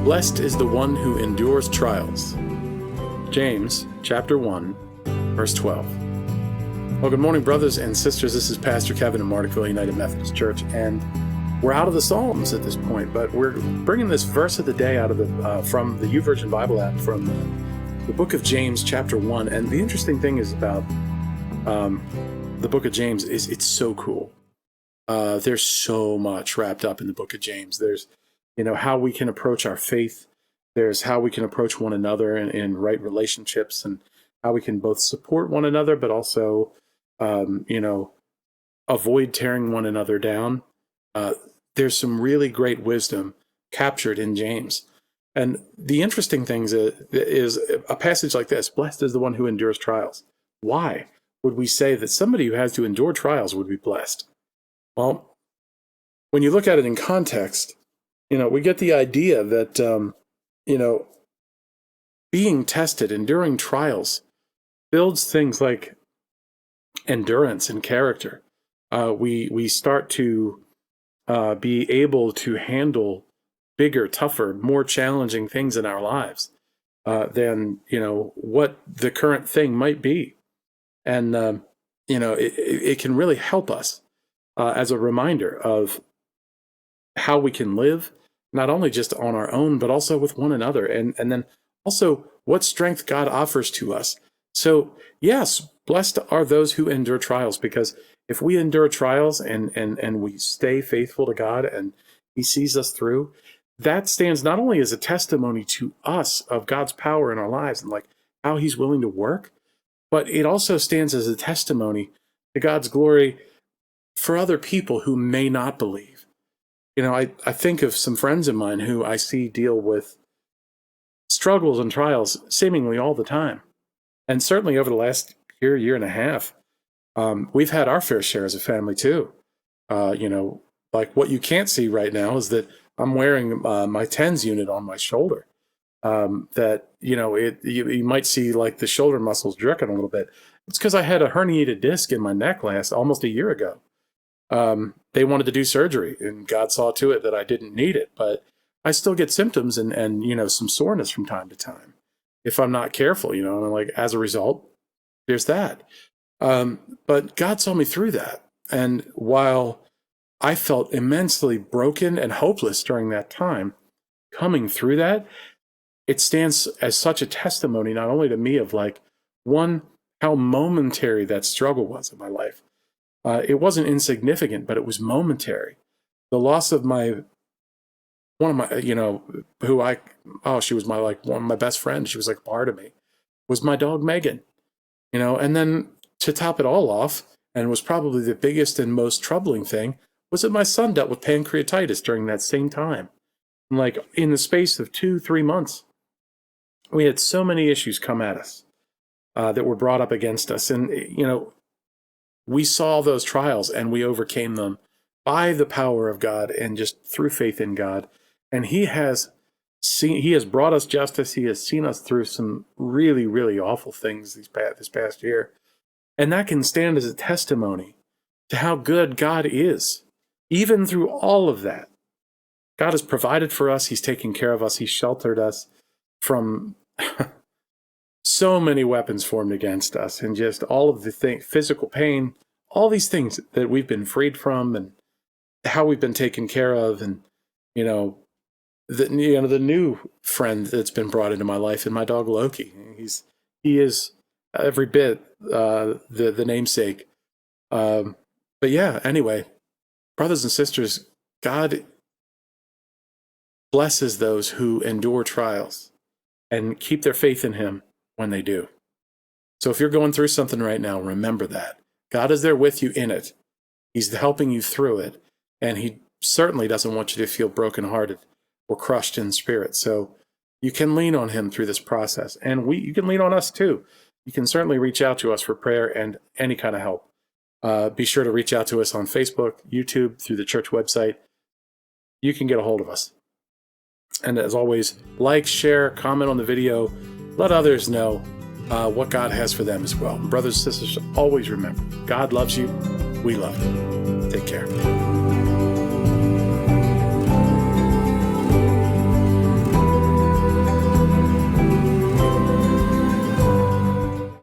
Blessed is the one who endures trials. James chapter 1, verse 12. Well, good morning, brothers and sisters. This is Pastor Kevin in Martinsville United Methodist Church, and we're out of the Psalms at this point, but we're bringing this verse of the day out of from the YouVersion Bible App from the book of James chapter 1. And the interesting thing is about the book of James is it's so cool. There's so much wrapped up in the book of James. There's how we can approach our faith. There's how we can approach one another in right relationships, and how we can both support one another, but also, avoid tearing one another down. There's some really great wisdom captured in James. And the interesting thing is a passage like this: blessed is the one who endures trials. Why would we say that somebody who has to endure trials would be blessed? Well, when you look at it in context, we get the idea that, being tested, enduring trials, builds things like endurance and character. We start to be able to handle bigger, tougher, more challenging things in our lives than, what the current thing might be. And, it can really help us as a reminder of how we can live, not only just on our own, but also with one another. And then also what strength God offers to us. So yes, blessed are those who endure trials, because if we endure trials and we stay faithful to God and He sees us through, that stands not only as a testimony to us of God's power in our lives and like how He's willing to work, but it also stands as a testimony to God's glory for other people who may not believe. I think of some friends of mine who I see deal with struggles and trials seemingly all the time. And certainly over the last year and a half, we've had our fair share as a family too. Like what you can't see right now is that I'm wearing my TENS unit on my shoulder. You might see like the shoulder muscles jerking a little bit. It's because I had a herniated disc in my neck almost a year ago. They wanted to do surgery, and God saw to it that I didn't need it, but I still get symptoms and some soreness from time to time if I'm not careful, and like as a result, there's that. But God saw me through that. And while I felt immensely broken and hopeless during that time, coming through that, it stands as such a testimony, not only to me of like, one, how momentary that struggle was in my life. It wasn't insignificant, but it was momentary. The loss of one of my, she was one of my best friends. She was like part of me, was my dog Megan, and then to top it all off, and was probably the biggest and most troubling thing, was that my son dealt with pancreatitis during that same time. And like in the space of 2-3 months, we had so many issues come at us that were brought up against us. And, we saw those trials and we overcame them by the power of God and just through faith in God. And He has brought us justice. He has seen us through some really, really awful things this past year. And that can stand as a testimony to how good God is. Even through all of that, God has provided for us. He's taken care of us. He's sheltered us from so many weapons formed against us, and just all of the physical pain, all these things that we've been freed from, and how we've been taken care of. And, the new friend that's been brought into my life, and my dog Loki, he is every bit the namesake. But yeah, anyway, brothers and sisters, God blesses those who endure trials and keep their faith in Him when they do. So if you're going through something right now, remember that. God is there with you in it. He's helping you through it. And He certainly doesn't want you to feel brokenhearted or crushed in spirit. So you can lean on Him through this process. And you can lean on us too. You can certainly reach out to us for prayer and any kind of help. Be sure to reach out to us on Facebook, YouTube, through the church website. You can get a hold of us. And as always, like, share, comment on the video. Let others know what God has for them as well. Brothers and sisters, always remember, God loves you. We love you. Take care.